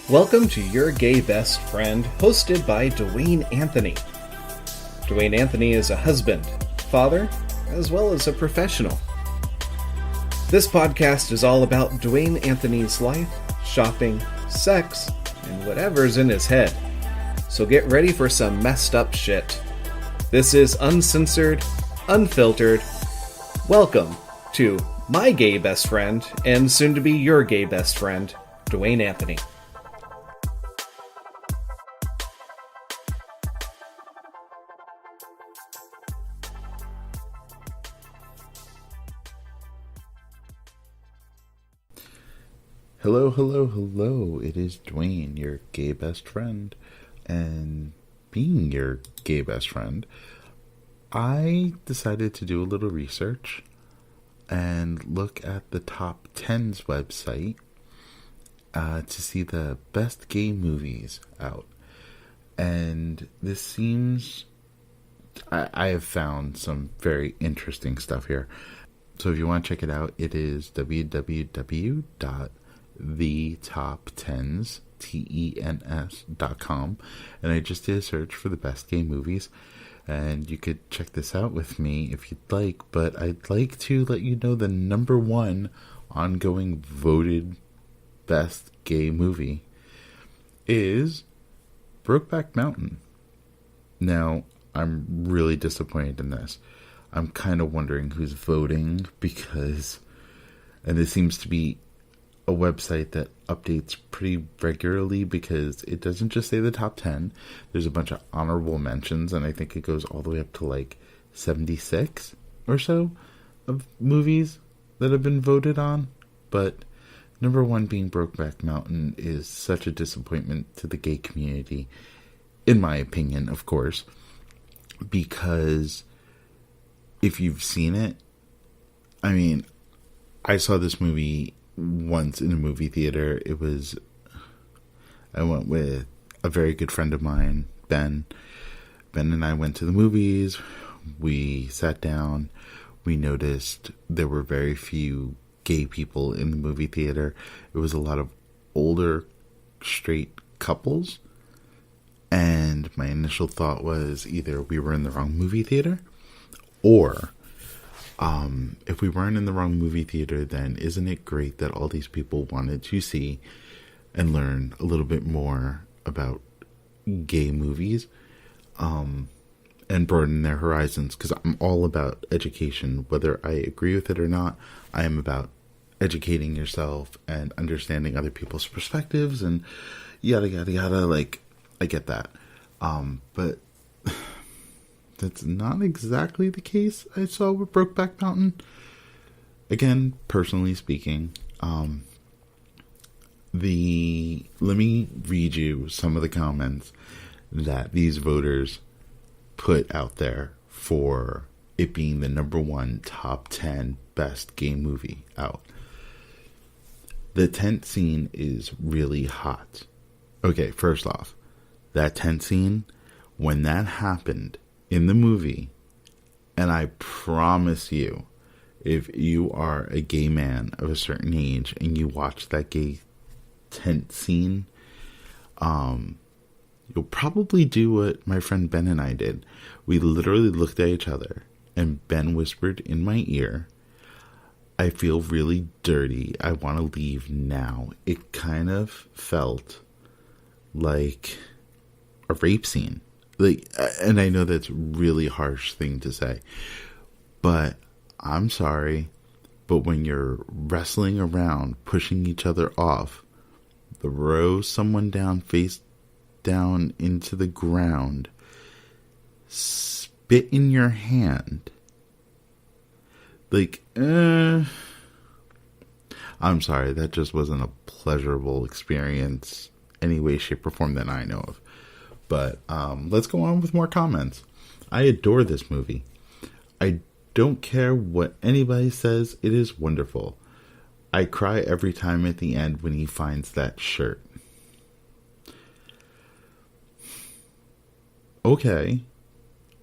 Welcome to Your Gay Best Friend, hosted by Dwayne Anthony. Dwayne Anthony is a husband, father, as well as a professional. This podcast is all about Dwayne Anthony's life, shopping, sex, and whatever's in his head. So get ready for some messed up shit. This is uncensored, unfiltered. Welcome to my gay best friend, and soon to be your gay best friend, Dwayne Anthony. Hello, hello, hello. It is Dwayne, your gay best friend. And being your gay best friend, I decided to do a little research and look at the Top 10's website to see the best gay movies out. And this seems... I have found some very interesting stuff here. So if you want to check it out, it is www.thetop10s.com, and I just did a search for the best gay movies, and you could check this out with me if you'd like, but I'd like to let you know the number one ongoing voted best gay movie is Brokeback Mountain. Now, I'm really disappointed in this. I'm kind of wondering who's voting because, and it seems to be a website that updates pretty regularly because it doesn't just say the top 10. There's a bunch of honorable mentions, and I think it goes all the way up to like 76 or so of movies that have been voted on. But number one being Brokeback Mountain is such a disappointment to the gay community, in my opinion, of course, because if you've seen it, I mean, I saw this movie once in a movie theater. I went with a very good friend of mine, Ben. Ben and I went to the movies. We sat down. We noticed there were very few gay people in the movie theater. It was a lot of older straight couples. And my initial thought was either we were in the wrong movie theater, or if we weren't in the wrong movie theater, then isn't it great that all these people wanted to see and learn a little bit more about gay movies, and broaden their horizons? Because I'm all about education. Whether I agree with it or not, I am about educating yourself and understanding other people's perspectives and yada, yada, yada. Like, I get that. But that's not exactly the case I saw with Brokeback Mountain. Again, personally speaking, let me read you some of the comments that these voters put out there for it being the number one top 10 best gay movie out. The tent scene is really hot. Okay, first off, that tent scene, when that happened in the movie, and I promise you, if you are a gay man of a certain age and you watch that gay tent scene, you'll probably do what my friend Ben and I did. We literally looked at each other, and Ben whispered in my ear, "I feel really dirty. I want to leave now." It kind of felt like a rape scene. Like, and I know that's a really harsh thing to say, but I'm sorry, but when you're wrestling around, pushing each other off, throw someone down, face down into the ground, spit in your hand, like, I'm sorry, that just wasn't a pleasurable experience any way, shape, or form that I know of. But let's go on with more comments. I adore this movie. I don't care what anybody says. It is wonderful. I cry every time at the end when he finds that shirt. Okay.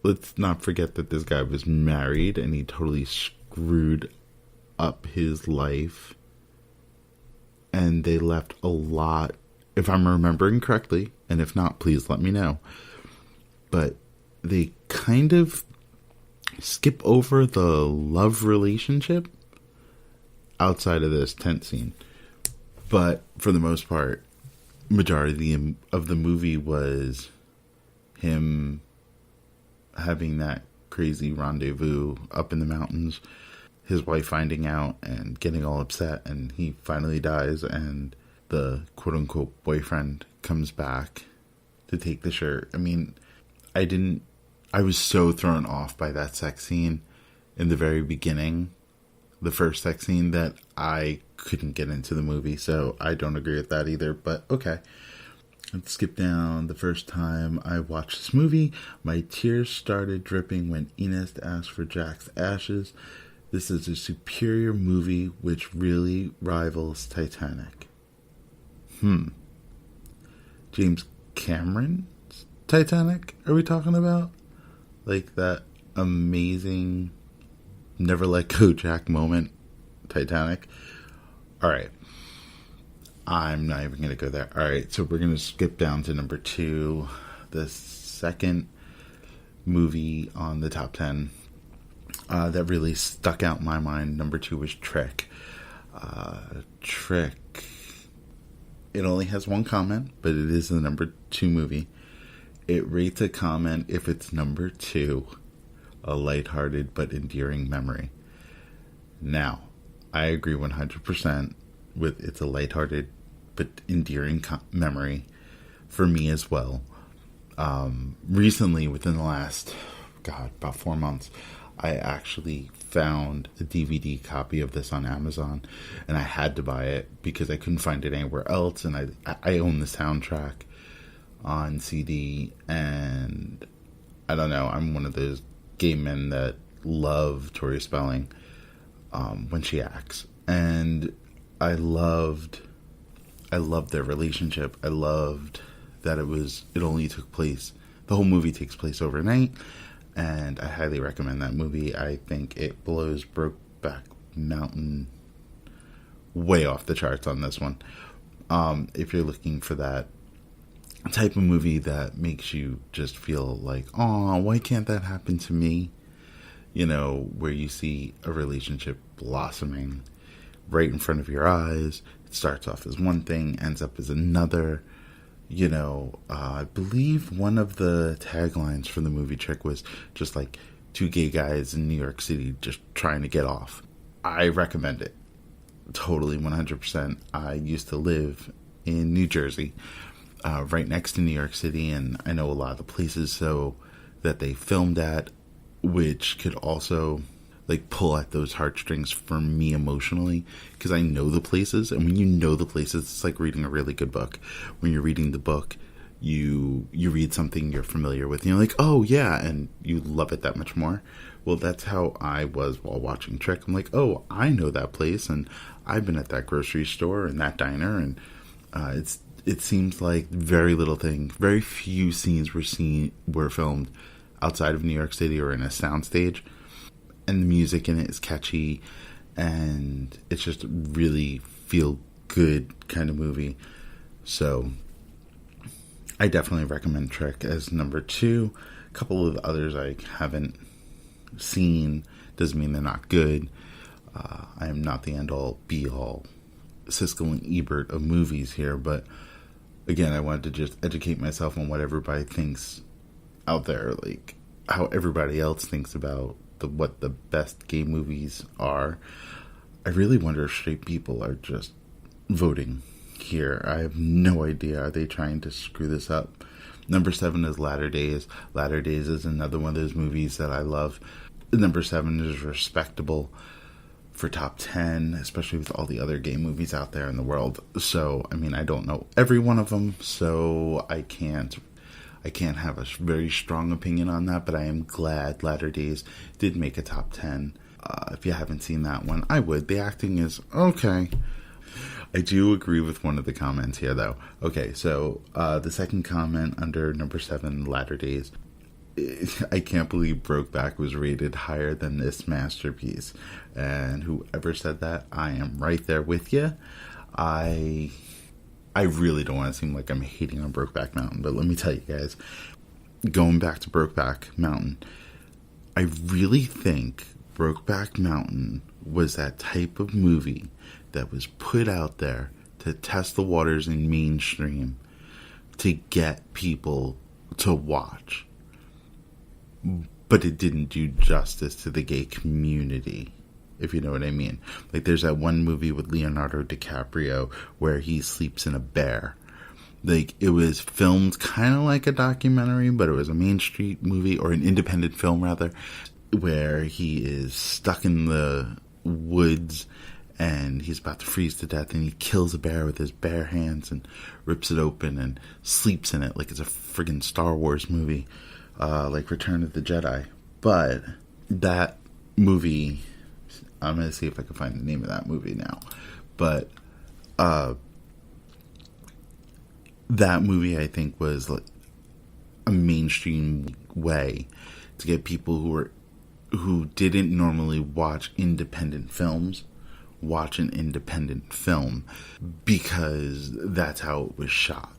Let's not forget that this guy was married and he totally screwed up his life. And they left a lot if I'm remembering correctly, and if not, please let me know. But they kind of skip over the love relationship outside of this tent scene. But for the most part, majority of the movie was him having that crazy rendezvous up in the mountains, his wife finding out and getting all upset, and he finally dies, and the quote-unquote boyfriend comes back to take the shirt. I mean, I was so thrown off by that sex scene in the very beginning, the first sex scene, that I couldn't get into the movie, so I don't agree with that either, but okay. Let's skip down. The first time I watched this movie, my tears started dripping when Ines asked for Jack's ashes. This is a superior movie which really rivals Titanic. James Cameron's Titanic, are we talking about? Like that amazing never let go Jack moment, Titanic? Alright. I'm not even going to go there. Alright, so we're going to skip down to number 2. The second movie on the top 10 that really stuck out in my mind. Number 2 was Trick. Trick. It only has one comment, but it is the number 2 movie. It rates a comment if it's number 2, a lighthearted but endearing memory. Now, I agree 100% with it's a lighthearted but endearing memory for me as well. Recently, within the last, about 4 months, I actually found a DVD copy of this on Amazon, and I had to buy it because I couldn't find it anywhere else, and I own the soundtrack on CD, and I don't know, I'm one of those gay men that love Tori Spelling when she acts, and I loved their relationship. I loved that it only took place, the whole movie takes place overnight, and I highly recommend that movie. I think it blows Brokeback Mountain way off the charts on this one. If you're looking for that type of movie that makes you just feel like, oh, why can't that happen to me? You know, where you see a relationship blossoming right in front of your eyes. It starts off as one thing, ends up as another. You know, I believe one of the taglines for the movie Trick was just like 2 gay guys in New York City just trying to get off. I recommend it. Totally, 100%. I used to live in New Jersey, right next to New York City, and I know a lot of the places so that they filmed at, which could also like pull at those heartstrings for me emotionally, because I know the places, and when you know the places, it's like reading a really good book. When you're reading the book, you read something you're familiar with, and you're like, oh yeah, and you love it that much more. Well, that's how I was while watching Trick. I'm like, oh, I know that place, and I've been at that grocery store and that diner, and it seems like very few scenes were filmed outside of New York City or in a soundstage. And the music in it is catchy, and it's just a really feel-good kind of movie. So, I definitely recommend Trick as number 2. A couple of others I haven't seen doesn't mean they're not good. I am not the end-all, be-all Siskel and Ebert of movies here, but again, I wanted to just educate myself on what everybody thinks out there, like how everybody else thinks about what the best gay movies are. I really wonder if straight people are just voting here. I have no idea. Are they trying to screw this up? Number 7 is Latter Days. Latter Days is another one of those movies that I love. Number 7 is respectable for top 10, especially with all the other gay movies out there in the world. So, I mean, I don't know every one of them, so I can't have a very strong opinion on that, but I am glad Latter Days did make a top 10. If you haven't seen that one, I would. The acting is okay. I do agree with one of the comments here, though. Okay, so the second comment under number 7, Latter Days. I can't believe Brokeback was rated higher than this masterpiece. And whoever said that, I am right there with you. I I really don't want to seem like I'm hating on Brokeback Mountain, but let me tell you guys, going back to Brokeback Mountain, I really think Brokeback Mountain was that type of movie that was put out there to test the waters in mainstream to get people to watch. But it didn't do justice to the gay community, if you know what I mean. Like, there's that one movie with Leonardo DiCaprio where he sleeps in a bear. Like, it was filmed kind of like a documentary, but it was a Main Street movie, or an independent film rather, where he is stuck in the woods and he's about to freeze to death, and he kills a bear with his bare hands and rips it open and sleeps in it like it's a friggin' Star Wars movie, like Return of the Jedi. But that movie, I'm going to see if I can find the name of that movie now, but that movie, I think, was like a mainstream way to get people who didn't normally watch independent films watch an independent film, because that's how it was shot.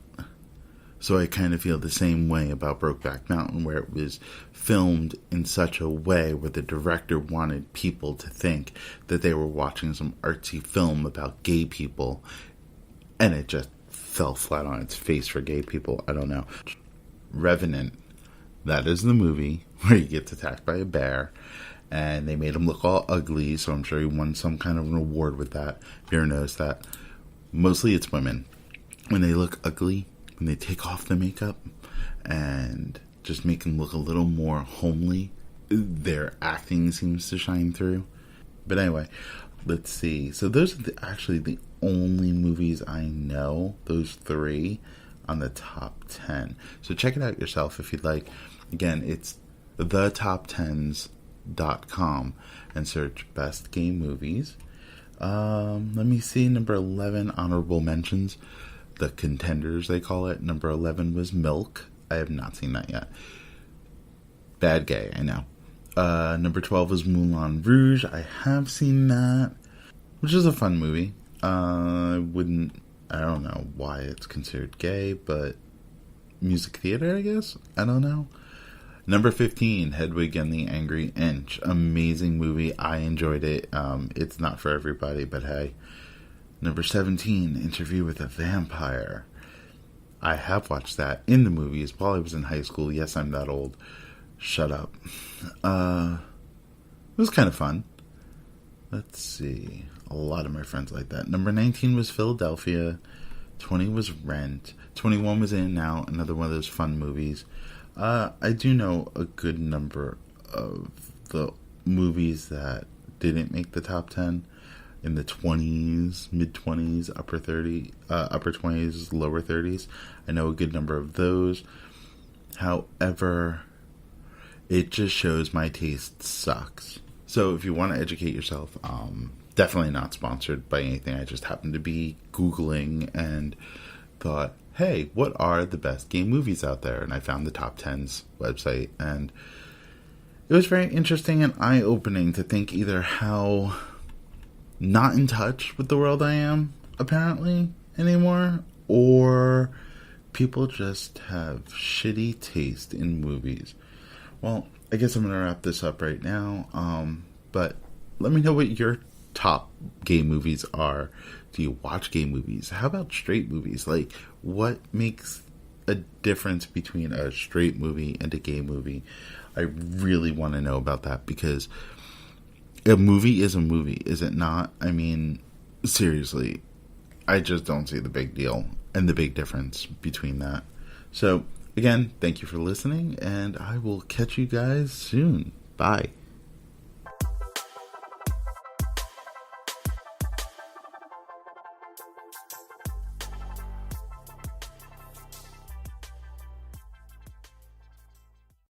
So I kind of feel the same way about Brokeback Mountain, where it was filmed in such a way where the director wanted people to think that they were watching some artsy film about gay people, and it just fell flat on its face for gay people. I don't know. Revenant, that is the movie where he gets attacked by a bear, and they made him look all ugly, so I'm sure he won some kind of an award with that. If you ever noticed that, mostly it's women. When they look ugly, when they take off the makeup and just make them look a little more homely, their acting seems to shine through. But anyway, let's see. So those are actually the only movies I know, those three, on the top 10. So check it out yourself if you'd like. Again, it's thetop10s.com and search best gay movies. Let me see. Number 11, Honorable Mentions. The Contenders, they call it. Number 11 was Milk. I have not seen that yet. Bad Gay, I know. Number 12 was Moulin Rouge. I have seen that, which is a fun movie. I don't know why it's considered gay, but music theater, I guess? I don't know. Number 15, Hedwig and the Angry Inch. Amazing movie. I enjoyed it. It's not for everybody, but hey. Number 17, Interview with a Vampire. I have watched that in the movies while I was in high school. Yes, I'm that old. Shut up. It was kind of fun. Let's see. A lot of my friends like that. Number 19 was Philadelphia. 20 was Rent. 21 was In and Out. Another one of those fun movies. I do know a good number of the movies that didn't make the top 10. In the 20s, mid-20s, upper 20s, lower 30s. I know a good number of those. However, it just shows my taste sucks. So if you want to educate yourself, definitely not sponsored by anything. I just happened to be Googling and thought, hey, what are the best gay movies out there? And I found the Top 10s website, and it was very interesting and eye-opening to think either how not in touch with the world I am, apparently, anymore, or people just have shitty taste in movies. Well, I guess I'm going to wrap this up right now, but let me know what your top gay movies are. Do you watch gay movies? How about straight movies? Like, what makes a difference between a straight movie and a gay movie? I really want to know about that, because a movie is a movie, is it not? I mean, seriously, I just don't see the big deal and the big difference between that. So, again, thank you for listening, and I will catch you guys soon. Bye.